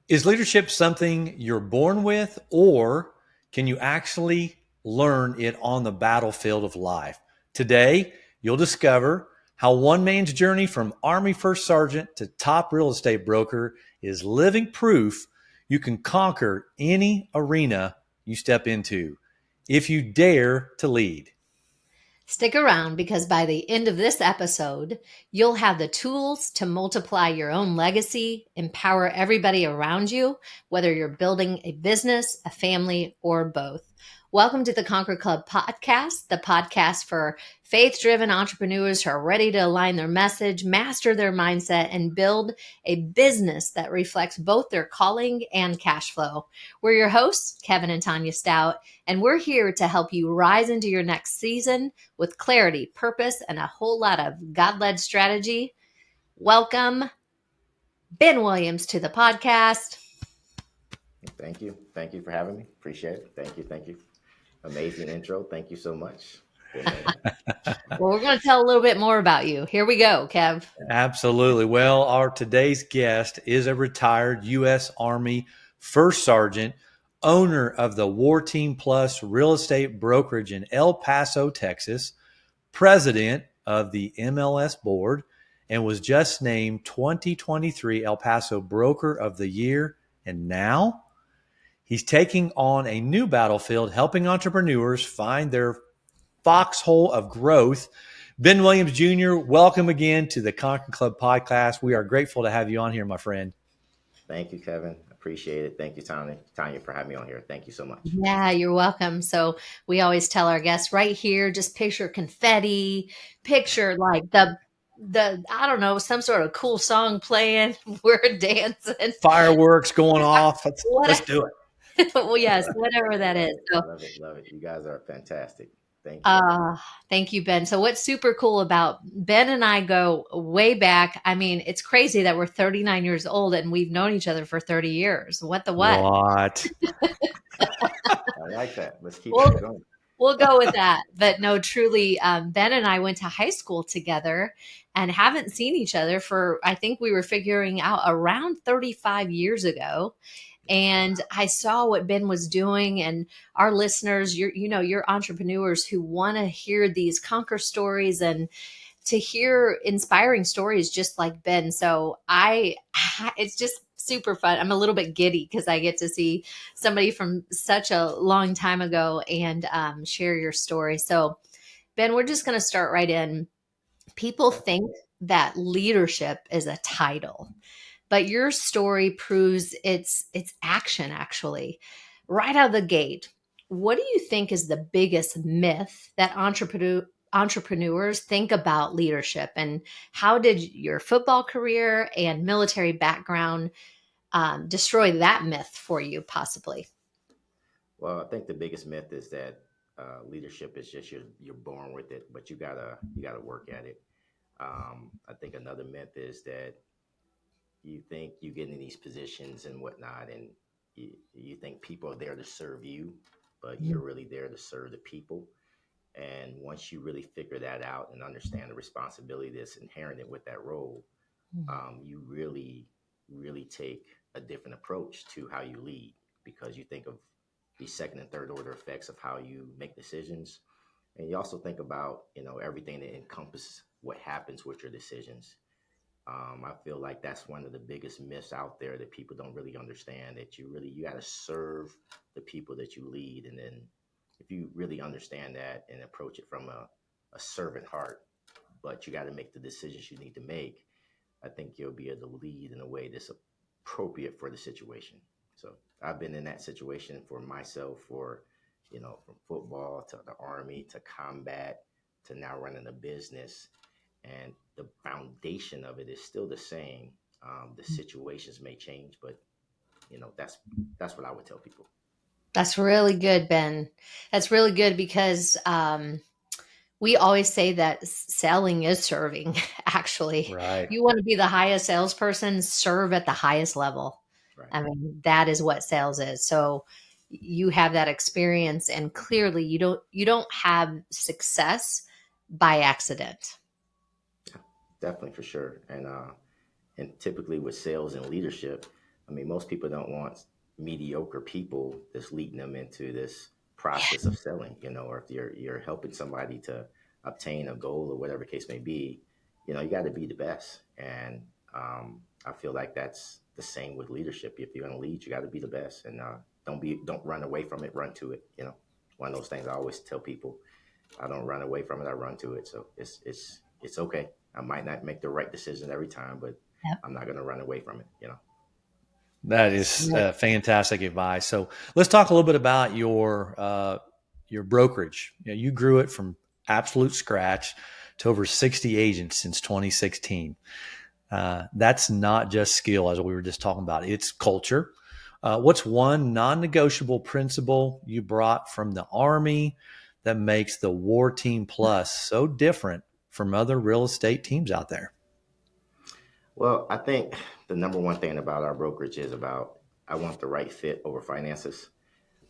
Is leadership something you're born with, or can you actually learn it on the battlefield of life? Today, you'll discover how one man's journey from Army First Sergeant to top real estate broker is living proof you can conquer any arena you step into if you dare to lead. Stick around because by the end of this episode, you'll have the tools to multiply your own legacy, empower everybody around you, whether you're building a business, a family, or both. Welcome to the Conquer Club podcast, the podcast for faith-driven entrepreneurs who are ready to align their message, master their mindset, and build a business that reflects both their calling and cash flow. We're your hosts, Kevin and Tonya Stout, and we're here to help you rise into your next season with clarity, purpose, and a whole lot of God-led strategy. Welcome, Ben Williams, to the podcast. Thank you. Thank you for having me. Appreciate it. Thank you. Thank you. Amazing intro. Thank you so much. Well, we're going to tell a little bit more about you. Here we go, Kev. Absolutely. Well, our today's guest is a retired U.S. Army First Sergeant, owner of the War Team Plus real estate brokerage in El Paso, Texas, president of the MLS board, and was just named 2023 El Paso Broker of the Year. And now he's taking on a new battlefield, helping entrepreneurs find their foxhole of growth. Ben Williams Jr., welcome again to the Conquer Club podcast. We are grateful to have you on here, my friend. Thank you, Kevin. Appreciate it. Thank you, Tonya, for having me on here. Thank you so much. Yeah, you're welcome. So we always tell our guests right here, just picture confetti, picture like the I don't know, some sort of cool song playing. We're dancing. Fireworks going off. Let's do it. Well, yes, whatever that is. So, Love it. Love it. You guys are fantastic. Thank you. thank you, Ben. So what's super cool about Ben and I go way back. I mean, it's crazy that we're 39 years old and we've known each other for 30 years. What the what? What? I like that. Let's keep We'll, it going. we'll go with that. But no, truly, Ben and I went to high school together and haven't seen each other for, I think we were figuring out around 35 years ago. And I saw what Ben was doing, and our listeners, you're entrepreneurs who want to hear these conquer stories and to hear inspiring stories just like Ben. So it's just super fun. I'm a little bit giddy because I get to see somebody from such a long time ago and share your story. So Ben, we're just going to start right in. People think that leadership is a title, but your story proves it's action actually. Right out of the gate, what do you think is the biggest myth that entrepreneurs think about leadership, and how did your football career and military background destroy that myth for you possibly? Well, I think the biggest myth is that leadership is just you're born with it, but you gotta work at it. I think another myth is that you think you get in these positions and whatnot, and you think people are there to serve you, but you're really there to serve the people. And once you really figure that out and understand the responsibility that's inherent with that role, you really take a different approach to how you lead, because you think of the second and third order effects of how you make decisions. And you also think about, everything that encompasses what happens with your decisions. I feel like that's one of the biggest myths out there that people don't really understand, that you got to serve the people that you lead. And then if you really understand that and approach it from a servant heart, but you got to make the decisions you need to make, I think you'll be able to lead in a way that's appropriate for the situation. So I've been in that situation for myself from football to the Army to combat to now running a business. And the foundation of it is still the same. The situations may change, but that's what I would tell people. That's really good, Ben. That's really good because we always say that selling is serving, actually. Right. You want to be the highest salesperson, serve at the highest level. Right. I mean, that is what sales is. So you have that experience, and clearly you don't have success by accident. Yeah, definitely, for sure. And typically with sales and leadership, I mean, most people don't want mediocre people that's leading them into this process of selling, or if you're helping somebody to obtain a goal or whatever case may be, you got to be the best. And I feel like that's the same with leadership. If you're going to lead, you got to be the best, and don't run away from it, run to it. One of those things I always tell people. I don't run away from it, I run to it. So it's okay. I might not make the right decision every time, but Yep. I'm not going to run away from it. That is fantastic advice. So let's talk a little bit about your brokerage. You grew it from absolute scratch to over 60 agents since 2016. That's not just skill, as we were just talking about. It's culture. What's one non-negotiable principle you brought from the Army that makes the War Team Plus so different from other real estate teams out there? Well, I think the number one thing about our brokerage is about I want the right fit over finances.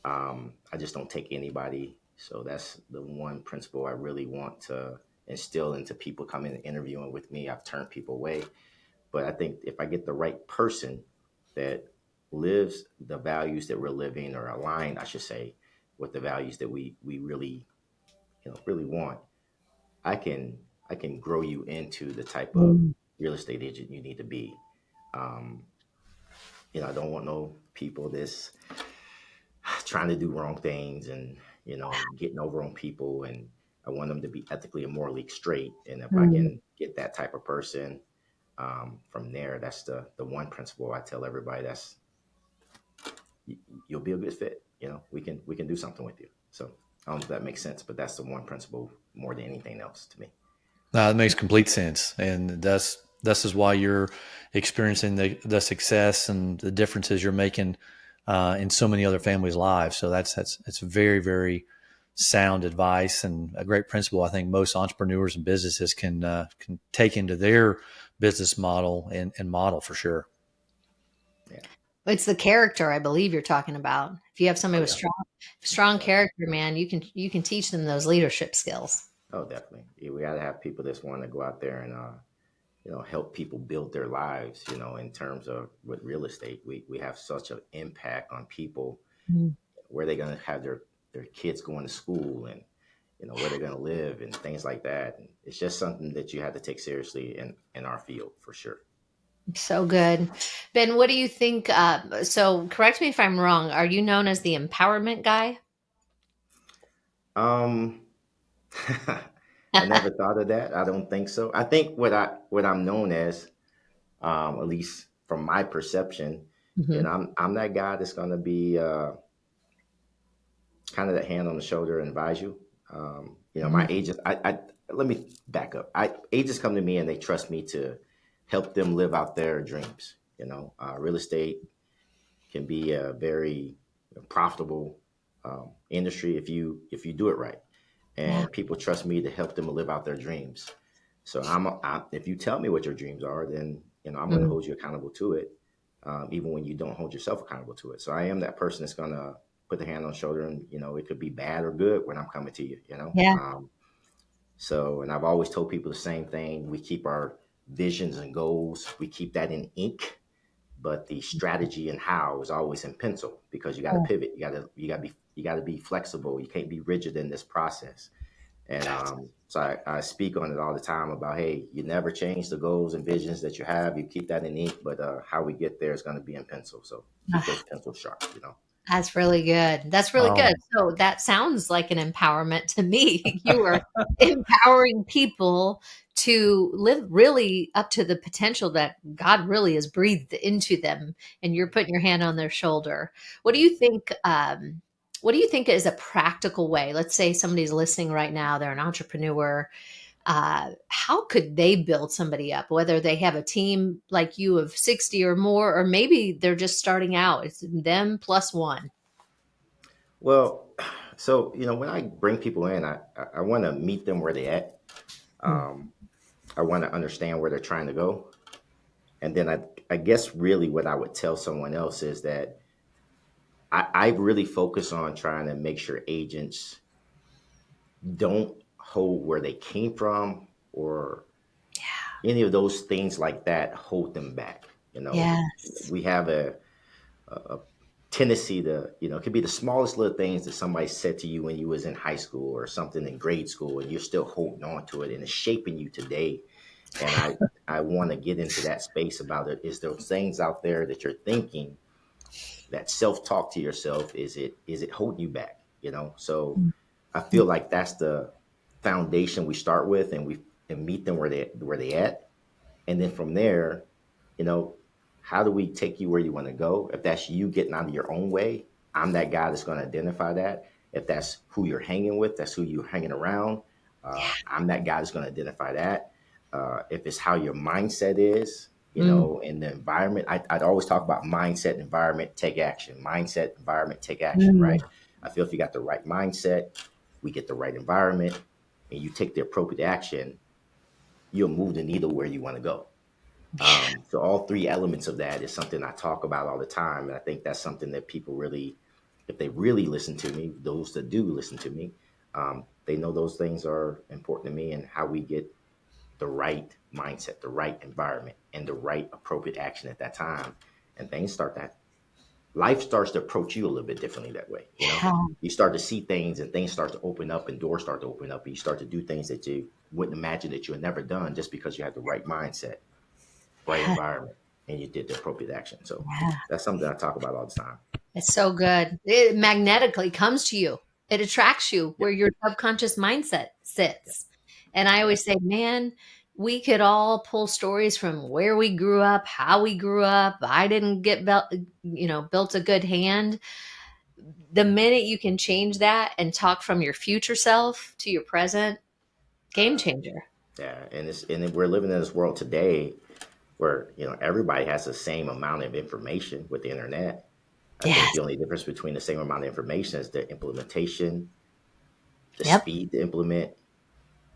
I just don't take anybody. So that's the one principle I really want to instill into people coming and interviewing with me. I've turned people away. But I think if I get the right person that lives the values that we're living, or aligned, I should say, with the values that we really, really want, I can I can grow you into the type of Mm. real estate agent you need to be. Um, I don't want no people that's trying to do wrong things and getting over on people. And I want them to be ethically and morally straight. And if I Mm. can get that type of person, from there, that's the one principle I tell everybody. That's you'll be a good fit. We can do something with you. So I don't know if that makes sense, but that's the one principle more than anything else to me. That makes complete sense, and this is why you're experiencing the success and the differences you're making in so many other families' lives. So that's very, very sound advice and a great principle. I think most entrepreneurs and businesses can take into their business model and model for sure. Yeah. It's the character I believe you're talking about. If you have somebody Oh with yeah. strong Yeah. character, man, you can teach them those leadership skills. Oh, definitely. Yeah, we got to have people that's want to go out there and help people build their lives. In terms of with real estate, we have such an impact on people, Mm. where they're going to have their kids going to school, and where they're going to live and things like that. And it's just something that you have to take seriously in our field for sure. So good. Ben, what do you think? So correct me if I'm wrong. Are you known as the empowerment guy? Um, I never thought of that. I don't think so. I think what I'm known as, at least from my perception, Hmm. I'm that guy that's going to be kind of that hand on the shoulder and advise you. My agents. I let me back up. Agents come to me and they trust me to help them live out their dreams. Real estate can be a very profitable industry if you do it right, Yeah. and people trust me to help them live out their dreams. So if you tell me what your dreams are, then I'm going to Mm. hold you accountable to it, even when you don't hold yourself accountable to it. So I am that person that's going to put the hand on the shoulder, and it could be bad or good when I'm coming to you. Yeah. So, and I've always told people the same thing. We keep our visions and goals. We keep that in ink, but the strategy and how is always in pencil, because you got to Oh, pivot. You got to be flexible. You can't be rigid in this process. And so I speak on it all the time about, hey, you never change the goals and visions that you have. You keep that in ink, but how we get there is going to be in pencil. So keep those pencils sharp. that's really good. That's really good. Oh, So that sounds like an empowerment to me. You are empowering people to live really up to the potential that God really has breathed into them, and you're putting your hand on their shoulder. What do you think? What do you think is a practical way? Let's say somebody's listening right now; they're an entrepreneur. How could they build somebody up? Whether they have a team like you of 60 or more, or maybe they're just starting out. It's them plus one. Well, so when I bring people in, I want to meet them where they at. Mm. Um, I want to understand where they're trying to go, and then I guess really what I would tell someone else is that I really focus on trying to make sure agents don't hold where they came from, or any of those things like that hold them back. Yes. We have a tendency to, it could be the smallest little things that somebody said to you when you was in high school or something in grade school, and you're still holding on to it and it's shaping you today. And I want to get into that space about it. Is those things out there that you're thinking, that self-talk to yourself, is it holding you back? So I feel like that's the foundation we start with, and meet them where they at. And then from there, you know, how do we take you where you want to go? If that's you getting out of your own way, I'm that guy that's going to identify that. If that's who you're hanging with, that's who you're hanging around. I'm that guy that's going to identify that. If it's how your mindset is, Mm, in the environment, I'd always talk about mindset, environment, take action. Mindset, environment, take action, mm. right? I feel if you got the right mindset, we get the right environment, and you take the appropriate action, you'll move the needle where you want to go. So all three elements of that is something I talk about all the time. And I think that's something that people really, if they really listen to me, those that do listen to me, they know those things are important to me, and how we get the right mindset, the right environment, and the right appropriate action at that time. And things start that life starts to approach you a little bit differently that way. Yeah. You start to see things, and things start to open up, and doors start to open up, and you start to do things that you wouldn't imagine that you had never done, just because you had the right mindset, right Yeah. environment, and you did the appropriate action. So Yeah. that's something I talk about all the time. It's so good. It magnetically comes to you. It attracts you where Yep. your subconscious mindset Yep. sits. And I Yep. always say, man, we could all pull stories from where we grew up, how we grew up. I didn't get built a good hand. The minute you can change that and talk from your future self to your present, game changer. Yeah. And we're living in this world today where everybody has the same amount of information with the internet. I think Yes. the only difference between the same amount of information is the implementation, the Yep. speed to implement,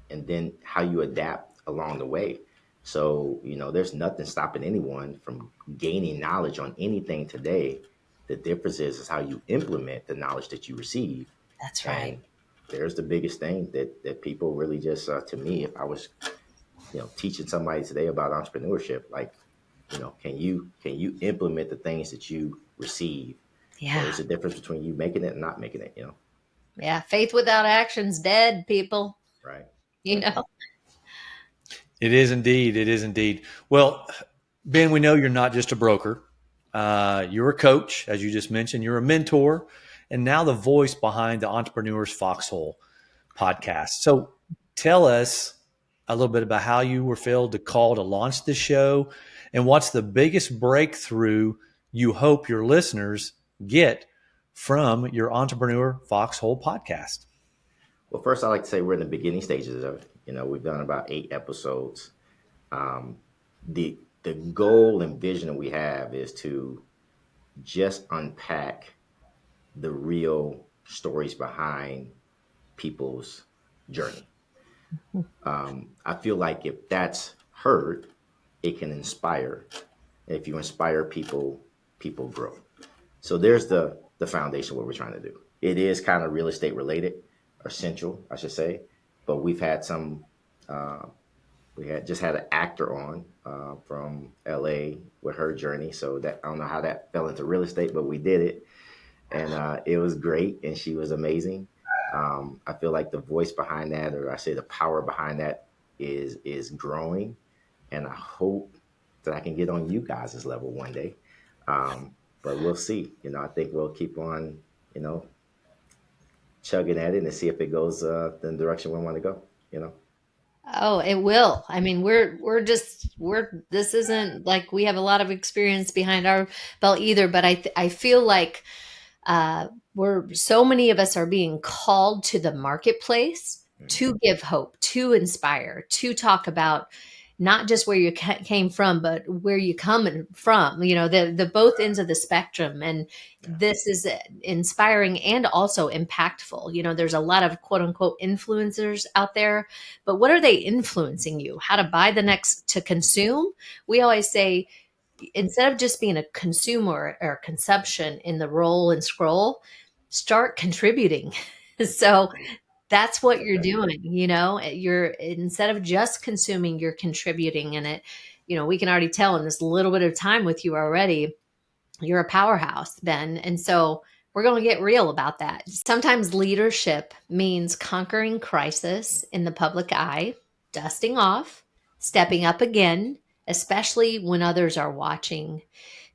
and then how you adapt along the way. So, there's nothing stopping anyone from gaining knowledge on anything today. The difference is how you implement the knowledge that you receive. That's right. And there's the biggest thing that people really just, to me, if I was, teaching somebody today about entrepreneurship, like, can you implement the things that you receive? Yeah. There's a difference between you making it and not making it. Yeah. Faith without action's dead, people. Right. You Right. know? It is indeed. It is indeed. Well, Ben, we know you're not just a broker. You're a coach, as you just mentioned. You're a mentor, and now the voice behind the Entrepreneur's Foxhole podcast. So tell us a little bit about how you were filled to call to launch the show, and what's the biggest breakthrough you hope your listeners get from your Entrepreneur Foxhole podcast. Well, first, I like to say we're in the beginning stages of it. We've done about 8 episodes. Um, the goal and vision that we have is to just unpack the real stories behind people's journey. I feel like if that's heard, it can inspire. If you inspire people, people grow. So there's the foundation of what we're trying to do. It is kind of real estate related, essential, I should say. But we've had some. We had just had an actor on from LA with her journey. So that I don't know how that fell into real estate, but we did it, and it was great, and she was amazing. I feel like the voice behind that, or I say the power behind that, is growing, and I hope that I can get on you guys' level one day. But we'll see. I think we'll keep on, you know, chugging at it and see if it goes the direction we want to go. You know. Oh, it will. I mean, we're this isn't like we have a lot of experience behind our belt either, but I feel like we're so many of us are being called to the marketplace Mhm. to give hope, to inspire, to talk about not just where you came from, but where you coming from. The both ends of the spectrum, and Yeah. this is inspiring and also impactful. There's a lot of quote unquote influencers out there, but what are they influencing you? How to buy the next to consume? We always say instead of just being a consumer or consumption in the roll and scroll, start contributing. So that's what you're Okay. doing. You're instead of just consuming, you're contributing in it. We can already tell in this little bit of time with you already You're a powerhouse, Ben. And so we're going to get real about that. Sometimes leadership means conquering crisis in the public eye, dusting off, stepping up again, especially when others are watching.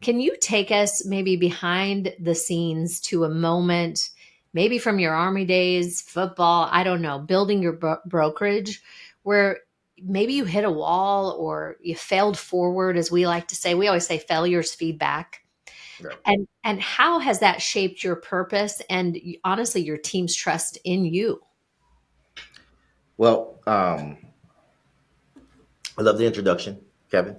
Can you take us maybe behind the scenes to a moment, maybe from your Army days, football, I don't know, building your brokerage, where maybe you hit a wall or you failed forward, as we like to say? We always say failure's feedback. Right. And how has that shaped your purpose and honestly your team's trust in you? Well, I love the introduction, Kevin.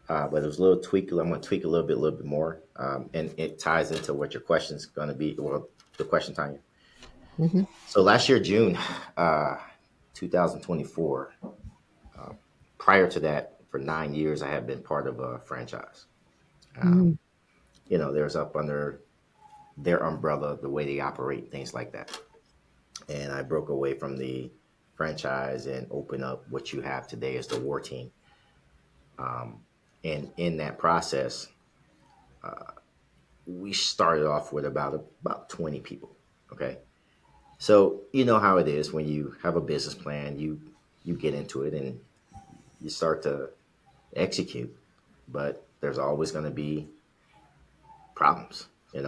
But it was a little tweak. I'm going to tweak a little bit more, and it ties into what your question's going to be. Well, the question, Tanya. Mhm. So last year, June, 2024. Prior to that, for 9 years, I had been part of a franchise. Um, Mm. there's up under their umbrella, the way they operate, things like that. And I broke away from the franchise and opened up what you have today as the war team. And in that process, we started off with about 20 people. Okay. So you know how it is when you have a business plan, you get into it and you start to execute, but there's always going to be problems,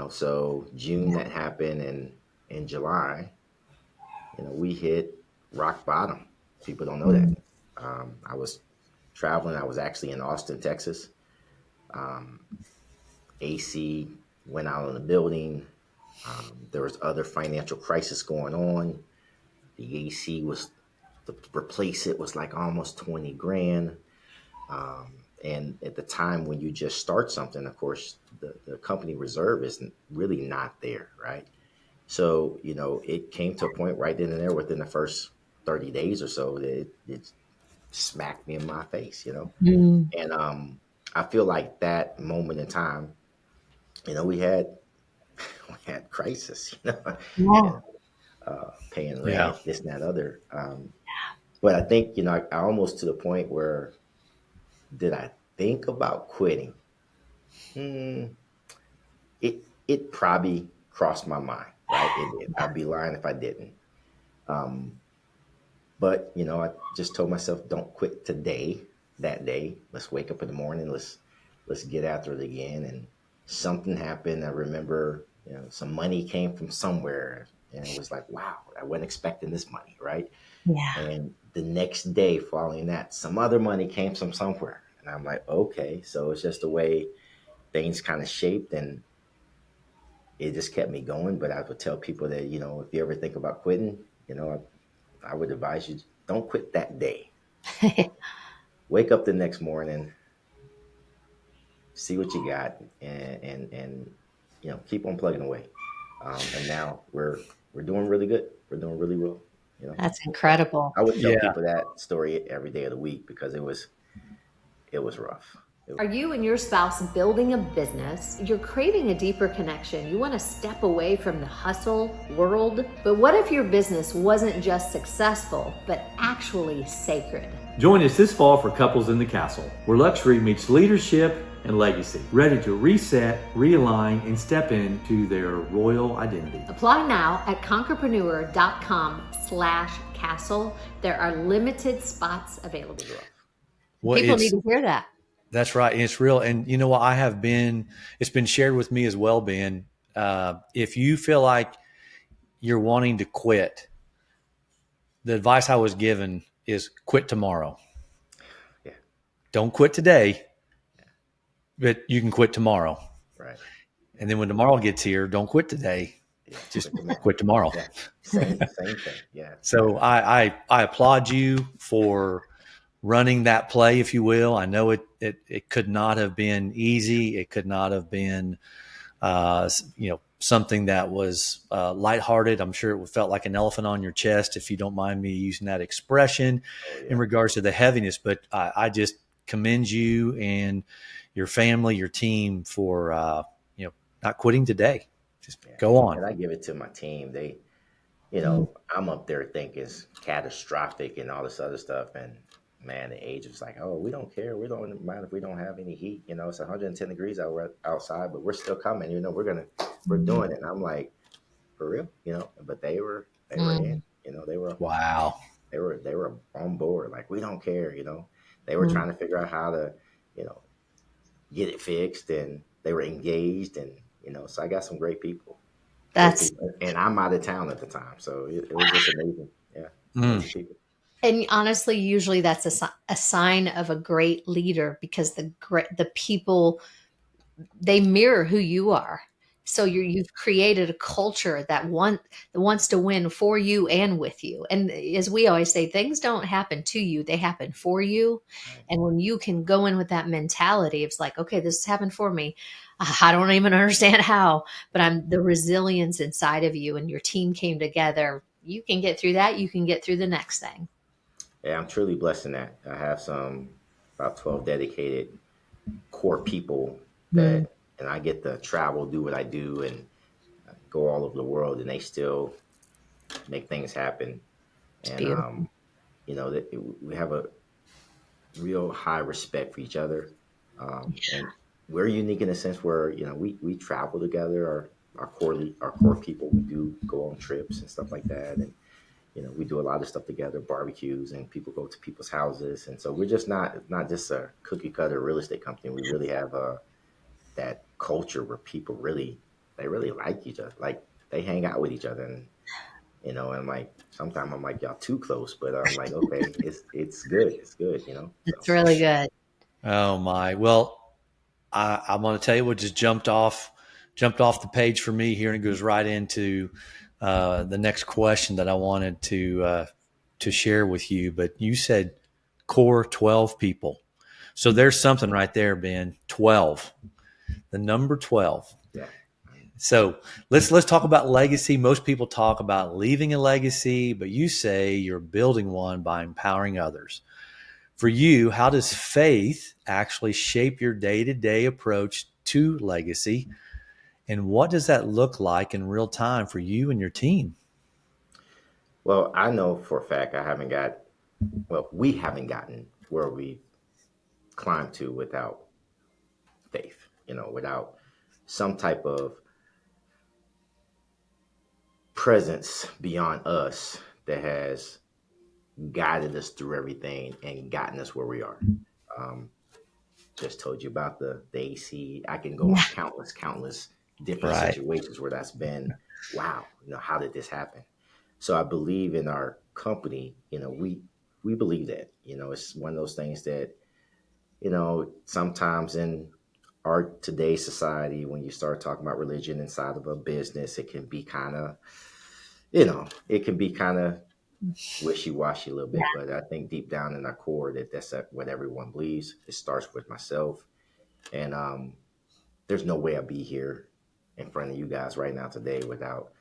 So June that happened, and in July, we hit rock bottom. People don't know that. Mm. I was traveling. I was actually in Austin, Texas. AC went out in the building. There was other financial crisis going on. The AC was to replace it was like almost 20 grand. And at the time when you just start something, of course, the company reserve isn't really not there, right? So, it came to a point right then and there within the first 30 days or so that it smacked me in my face. Mm. And I feel like that moment in time, we had crisis, Yeah. and paying Yeah. rent, this and that other. But I think, I almost to the point where did I think about quitting? Hmm, it probably crossed my mind, right? It did. I'd be lying if I didn't. Um, but I just told myself, don't quit today. That day, let's wake up in the morning. Let's get after it again. And something happened. I remember, some money came from somewhere, and it was like, wow, I wasn't expecting this money, right? Yeah. And the next day following that, some other money came from somewhere. And I'm like, okay. So it's just the way things kind of shaped, and it just kept me going. But I would tell people that, if you ever think about quitting, I would advise you don't quit that day. Wake up the next morning, see what you got, and keep on plugging away. And now we're doing really good. We're doing really well. You know, That's so incredible. I would tell Yeah. people that story every day of the week because it was rough. Are you and your spouse building a business? You're craving a deeper connection. You want to step away from the hustle world. But what if your business wasn't just successful, but actually sacred? Join us this fall for Couples in the Castle, where luxury meets leadership and legacy, ready to reset, realign, and step into their royal identity. Apply now at conquerpreneur.com/castle. There are limited spots available. Well, People need to hear that. that's right. And it's real. And you know what? It's been shared with me as well, Ben. If you feel like you're wanting to quit, the advice I was given is quit tomorrow. Yeah, Don't quit today, but you can quit tomorrow. right. And then when tomorrow gets here, don't quit today. Yeah, Just quit tomorrow. quit tomorrow. Yeah, same thing. Yeah, So I applaud you for running that play, if you will. I know it could not have been easy. It could not have been something that was lighthearted. I'm sure it felt like an elephant on your chest, if you don't mind me using that expression, oh in yeah, regards to the heaviness. But I just commend you and your family, your team for not quitting today. Just yeah. go on. And I give it to my team. Mm. I'm up there thinking it's catastrophic and all this other stuff, and man, the age was like, oh, we don't care. We don't mind if we don't have any heat. You know, it's 110 degrees outside, but we're still coming. You know, we're doing it. And I'm like, for real, you know. But they were in. Mm, You know, they were Wow. they were on board. Like, we don't care. You know, they were mm. trying to figure out how to, you know, get it fixed, and they were engaged, and you know. So I got some great That's people, and I'm out of town at the time, so it was just amazing. Yeah, Mm. amazing people. And honestly, usually that's a sign of a great leader because the people, they mirror who you are. So you've created a culture that wants to win for you and with you. And as we always say, things don't happen to you; they happen for you. Right. And when you can go in with that mentality, it's like, okay, this has happened for me. I don't even understand how, but I'm the resilience inside of you, and your team came together. You can get through that. You can get through the next thing. Yeah, I'm truly blessed in that. I have about 12 dedicated core people Mm, and I get to travel, do what I do, and go all over the world, and they still make things happen. it's And beautiful. you know, we have a real high respect for each other, and we're unique in a sense where you know we travel together. Our core people, we do go on trips and stuff like that, and you know we do a lot of stuff together, barbecues, and people go to people's houses, and so we're just not just a cookie cutter real estate company. We really have that culture where people they really like each other, like they hang out with each other, and you know, and like sometimes I'm like y'all too close, but I'm like okay, it's good, you know, so. It's really good. Oh my. Well, I'm going to tell you what just jumped off the page for me here, and it goes right into the next question that I wanted to share with you. But you said core 12 people, so there's something right there, Ben. 12, the number 12. Yeah. So let's talk about legacy. Most people talk about leaving a legacy, but you say you're building one by empowering others. For you, how does faith actually shape your day-to-day approach to legacy? And what does that look like in real time for you and your team? Well, I know for a fact we haven't gotten where we climbed to without faith, you know, without some type of presence beyond us that has guided us through everything and gotten us where we are. Um, just told you about the AC. I can go Yeah. on countless different Right. situations where that's been, wow, you know, how did this happen? So I believe in our company, you know, we believe that, you know, it's one of those things that, you know, sometimes in our today's society, when you start talking about religion inside of a business, it can be kind of, you know, it can be kind of wishy-washy a little bit, but I think deep down in our core that's what everyone believes. It starts with myself, and there's no way I'd be here in front of you guys right now today without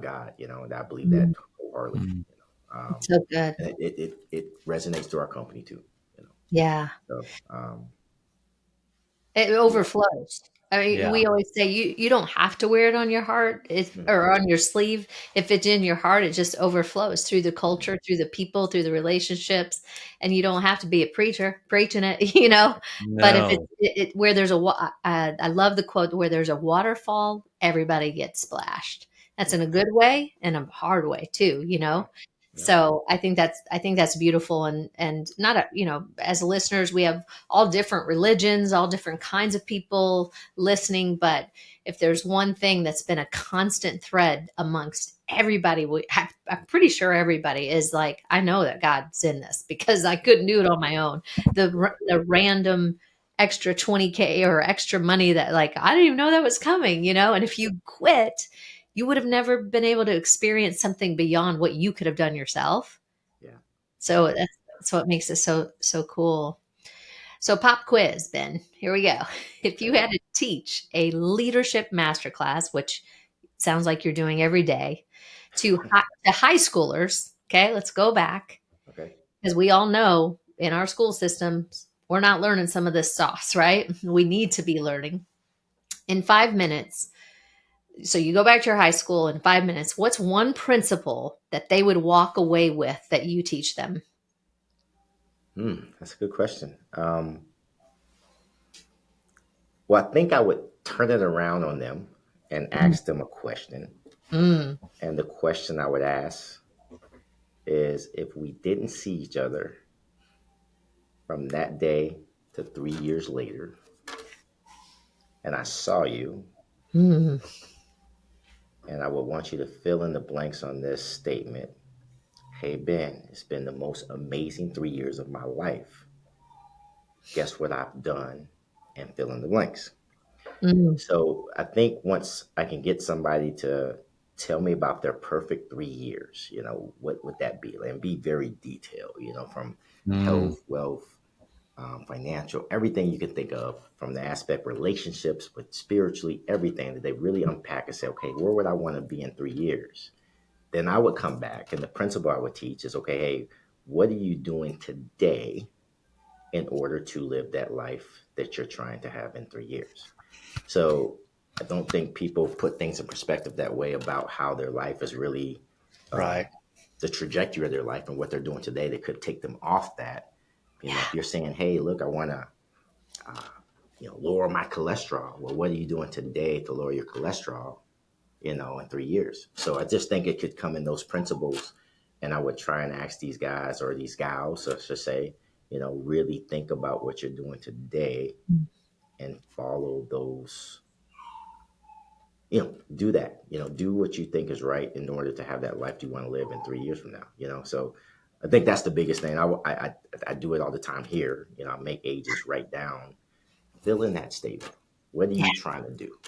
God, you know, and I believe that Mm, wholeheartedly. Mm. You know, it's so good. and it resonates through our company too, you know. Yeah. So It yeah, overflows. I mean, Yeah. we always say you don't have to wear it on your heart Mhm. or on your sleeve. If it's in your heart, it just overflows through the Mhm. culture, through the people, through the relationships, and you don't have to be a preacher preaching it, you know. But if it's No. where there's I love the quote, where there's a waterfall, everybody gets splashed. That's in Yeah, a good way and a hard way too, you yeah, know. yeah, So I think that's beautiful, and not a, as listeners, we have all different religions, all different kinds of people listening. But if there's one thing that's been a constant thread amongst everybody, I'm pretty sure everybody is like, I know that God's in this because I couldn't do it on my own. The random extra 20K or extra money that, like, I didn't even know that was coming, and if you quit, you would have never been able to experience something beyond what you could have done yourself. yeah. So that's what makes it so cool. So, pop quiz, Ben. Here we go. If you Okay, had to teach a leadership masterclass, which sounds like you're doing every day, to high schoolers, okay, let's go back, okay. because we all know in our school systems, we're not learning some of this sauce, right? We need to be learning. In 5 minutes, so you go back to your high school in 5 minutes, what's one principle that they would walk away with that you teach them? That's a good question. Well, I think I would turn it around on them and ask them a question. Mm. And the question I would ask is, if we didn't see each other from that day to 3 years later, and I saw you, Mm. and I would want you to fill in the blanks on this statement. Hey, Ben, it's been the most amazing 3 years of my life. Guess what I've done? And fill in the blanks. Mm. So I think once I can get somebody to tell me about their perfect 3 years, what would that be? And be very detailed, from Mm, health, wealth, financial, everything you can think of from the aspect relationships, but spiritually, everything that they really unpack and say, okay, where would I want to be in 3 years? Then I would come back, and the principle I would teach is, okay, hey, what are you doing today in order to live that life that you're trying to have in 3 years? So I don't think people put things in perspective that way about how their life is really, right. the trajectory of their life and what they're doing today that could take them off that. Yeah. If you're saying, hey, look, I want to, lower my cholesterol. Well, what are you doing today to lower your cholesterol, in 3 years? So I just think it could come in those principles. And I would try and ask these guys or these gals, let's just say, really think about what you're doing today and follow those, do that, do what you think is right in order to have that life you want to live in 3 years from now. So I think that's the biggest thing. I do it all the time here. I make agents write down, fill in that statement. What are Yeah. you trying to do?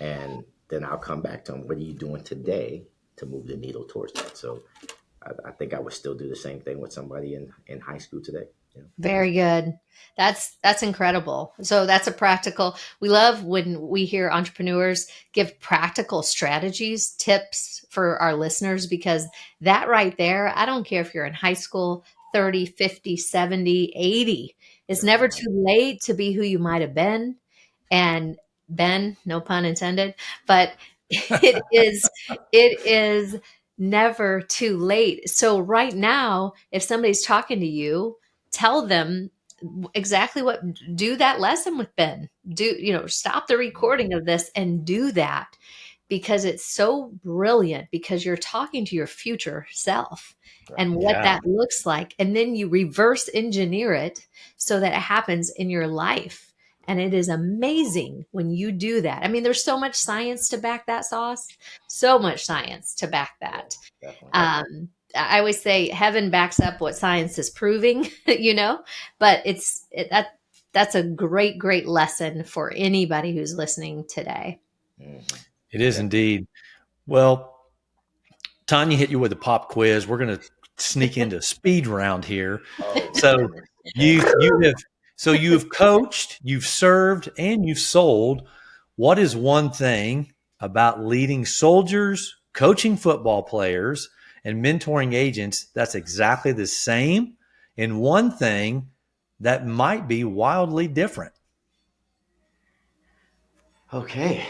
And then I'll come back to them. What are you doing today to move the needle towards that? So I think I would still do the same thing with somebody in high school today. Very good. That's incredible. So that's a practical. We love when we hear entrepreneurs give practical strategies, tips for our listeners, because that right there, I don't care if you're in high school, 30, 50, 70, 80. It's That's never right. too late to be who you might have been. And Ben, no pun intended, but it is never too late. So right now, if somebody's talking to you, tell them exactly what, do that lesson with Ben. Stop the recording of this and do that, because it's so brilliant, because you're talking to your future self Right. and what Yeah. that looks like. And then you reverse engineer it so that it happens in your life. And it is amazing when you do that. I mean, there's so much science to back that sauce, so much science to back Yeah, that. definitely. I always say heaven backs up what science is proving, but that's a great, great lesson for anybody who's listening today. Hmm. It is Yeah. indeed. Well, Tanya hit you with a pop quiz. We're going to sneak into speed round here. Oh my So goodness. Okay. you've coached, you've served, and you've sold. What is one thing about leading soldiers, coaching football players, and mentoring agents that's exactly the same, and one thing that might be wildly different? Okay.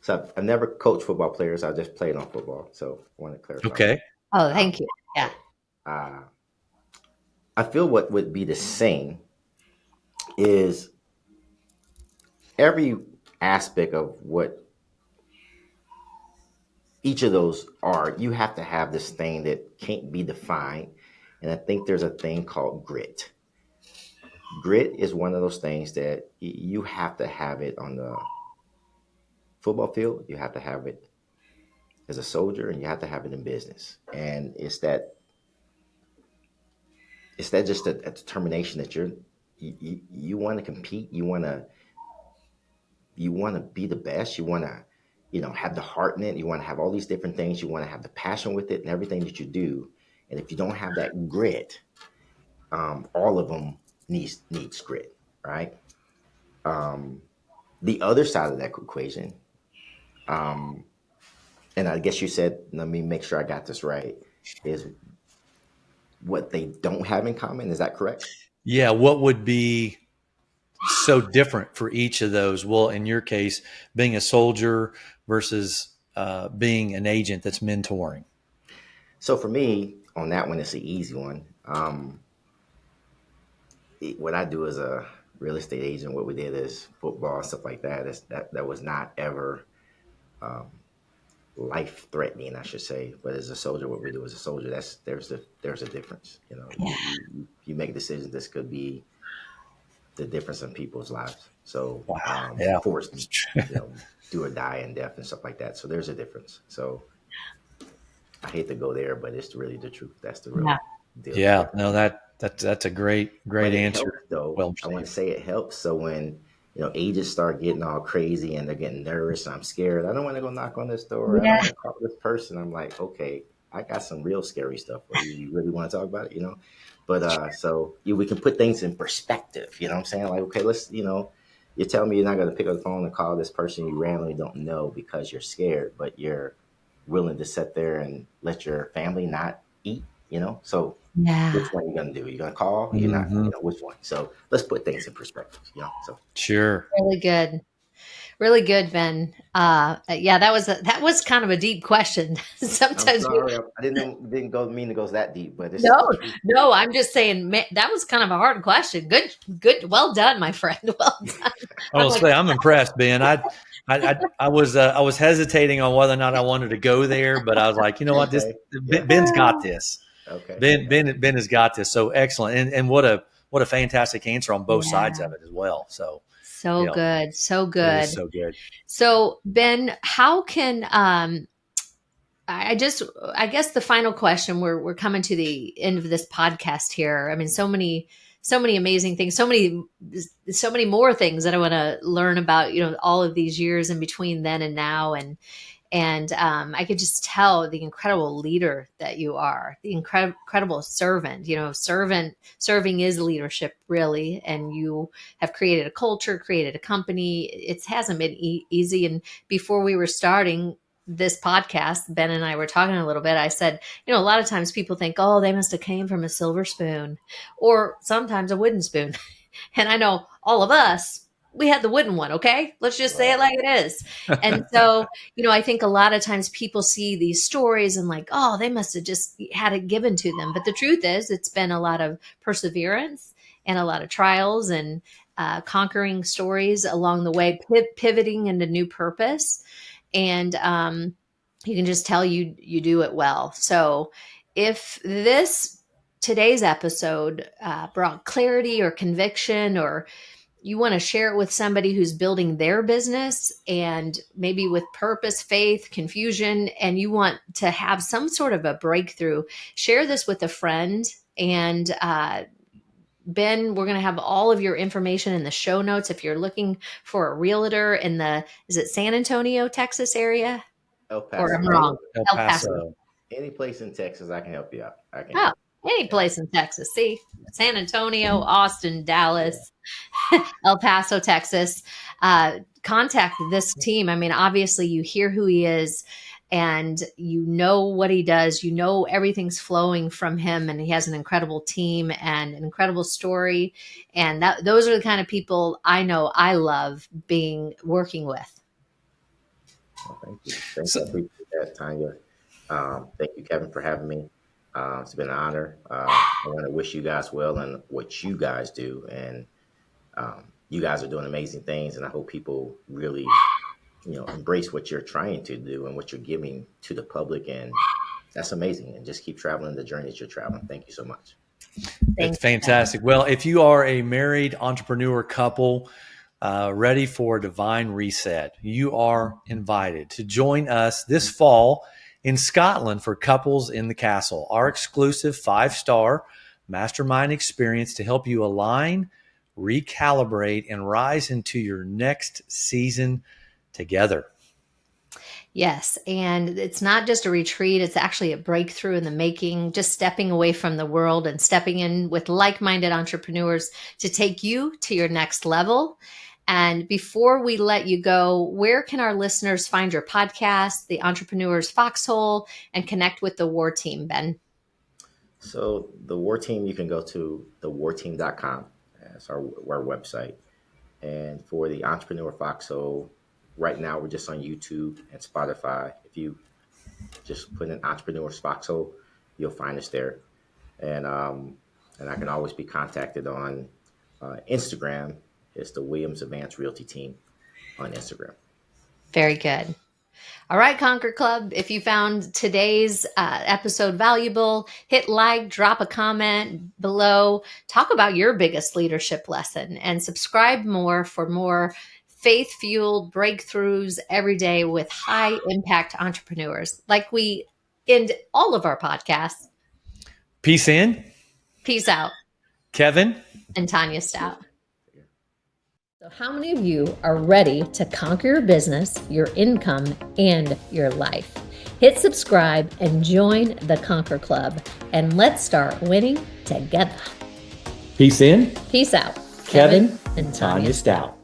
So I've never coached football players. I just played on football. So I want to clarify that. Okay. Oh, thank Um, you. Yeah. uh, I feel what would be the same is every aspect of what each of those are. You have to have this thing that can't be defined. And I think there's a thing called grit. Grit is one of those things that you have to have it on the football field. You have to have it as a soldier, and you have to have it in business. And it's that just a determination that you want to compete. You want to be the best. You want to, have the heart in it. You want to have all these different things. You want to have the passion with it and everything that you do. And if you don't have that grit, all of them needs grit, right? The other side of that equation, and I guess you said, let me make sure I got this right, is what they don't have in common. Is that correct? Yeah. What would be so different for each of those? Well, in your case, being a soldier versus being an agent that's mentoring. So for me, on that one, it's an easy one. What I do as a real estate agent, what we did is football and stuff like that. That was not ever um, life threatening, I should say. But as a soldier, what we do as a soldier, there's a difference. You know, Yeah. you make decisions. This could be the difference in people's lives. So Wow. Yeah. force, do or die in death and stuff like that. So there's a difference. So I hate to go there, but it's really the truth. That's the Yeah. real deal Yeah. there. No, that's a great But it answer. helps though. Well I want received. to say it helps. So when agents start getting all crazy and they're getting nervous, I'm scared. I don't want to go knock on this door. I don't Yeah. want to call this person. I'm like, okay, I got some real scary stuff for you. You really want to talk about it, But so we can put things in perspective. You know what I'm saying? Like, okay, let's, you're telling me you're not going to pick up the phone and call this person you randomly don't know because you're scared, but you're willing to sit there and let your family not eat. So Yeah. which one are you gonna do? Are you gonna call? You're not, Hmm. which one? So let's put things in perspective. So Sure. Really good. Really good, Ben. Yeah, that was kind of a deep question. I'm Sometimes we sorry, I didn't mean to go that deep, but this is no, the truth. no, I'm just saying that was kind of a hard question. Good, well done, my friend. Well done. I I'm will like, say I'm impressed, Ben. I was hesitating on whether or not I wanted to go there, but I was like, you know what, this Okay. Yeah. Ben's got this. Okay. Ben has got this. So excellent, and what a fantastic answer on both sides yeah, of it as well. So so good, so it is good. so good. So, Ben, how can I just I guess the final question, we're coming to the end of this podcast here. I mean, so many amazing things, so many more things that I want to learn about, all of these years in between then and now, and I could just tell the incredible leader that you are, the incredible servant. Serving is leadership, really, and you have created a culture, created a company. It hasn't been easy. And before we were starting this podcast, Ben and I were talking a little bit. I said, a lot of times people think, oh, they must have came from a silver spoon, or sometimes a wooden spoon. And I know all of us, we had the wooden one. Okay, let's just say it Right. like it is. And so, I think a lot of times people see these stories and like, oh, they must have just had it given to them. But the truth is, it's been a lot of perseverance and a lot of trials and conquering stories along the way, pivoting into new purpose. And you can just tell you do it well. So if today's episode brought clarity or conviction, or you want to share it with somebody who's building their business and maybe with purpose, faith, confusion, and you want to have some sort of a breakthrough, share this with a friend. And Ben, we're going to have all of your information in the show notes. If you're looking for a realtor in is it San Antonio, Texas area? El Or I'm Paso. wrong. El El Paso. Paso. Any place in Texas, I can help you out. I can Oh, help. any Yeah. place in Texas. See, San Antonio, Austin, Yeah. Dallas, El Paso, Texas. Contact this team. I mean, obviously, you hear who he is and you know what he does. You know everything's flowing from him, and he has an incredible team and an incredible story. And those are the kind of people I know I love working with. Well, thank you. Thank So, you. I appreciate that, Tanya. Thank you, Kevin, for having me. It's been an honor. I want to wish you guys well in what you guys do, and you guys are doing amazing things. And I hope people really, embrace what you're trying to do and what you're giving to the public, and that's amazing. And just keep traveling the journey that you're traveling. Thank you so much. it's Thank you. fantastic. Well, if you are a married entrepreneur couple ready for a divine reset, you are invited to join us this fall in Scotland for Couples in the Castle, our exclusive 5-star mastermind experience to help you align, recalibrate, and rise into your next season together. Yes. And it's not just a retreat, it's actually a breakthrough in the making, just stepping away from the world and stepping in with like minded entrepreneurs to take you to your next level. And before we let you go, where can our listeners find your podcast, The Entrepreneur's Foxhole, and connect with the War Team, Ben? So the War Team, you can go to thewarteam.com. That's our website. And for the Entrepreneur Foxhole, right now we're just on YouTube and Spotify. If you just put in Entrepreneur's Foxhole, you'll find us there. And I can always be contacted on Instagram. It's the Williams Advanced Realty Team on Instagram. Very good. All right, Conquer Club, if you found today's episode valuable, hit like, drop a comment below, talk about your biggest leadership lesson, and subscribe for more faith-fueled breakthroughs every day with high-impact entrepreneurs, like we end all of our podcasts. Peace in. Peace out. Kevin and Tonya Stout. So how many of you are ready to conquer your business, your income, and your life? Hit subscribe and join the Conquer Club, and let's start winning together. Peace in. Peace out. Kevin and Tonya Stout.